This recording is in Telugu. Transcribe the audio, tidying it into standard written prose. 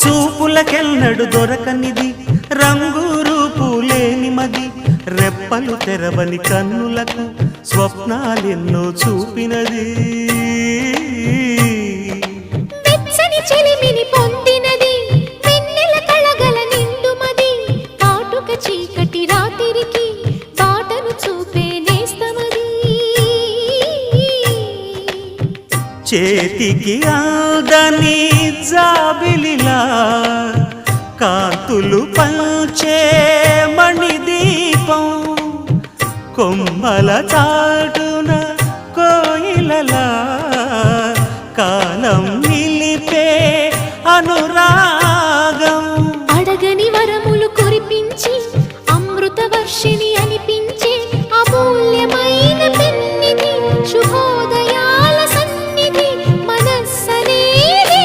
చూపులకెన్నడు దొరకనిది రంగు రూపు లేని మది రెప్పలు తెరవని కన్నులకు స్వప్నాలెన్నో చూపినది వెచ్చని చెలిమిని పొందినది వెన్నెల కళగల నిండుమది కాటుక చీకటి రాత్రికి బాటను చూపే నేస్తమది చేతికి ఆదని జాబిలిలా కాంతులు పంచే మణిదీపం కొమ్మల చాటున కోయిలలా కాలం నిలిపే అనురాగం అడగని వరములు కురిపించి అమృత వర్షిణి అనిపించే అమూల్యమైన పెన్నిధి శుభోదయాల సన్నిధి మనస్సనేది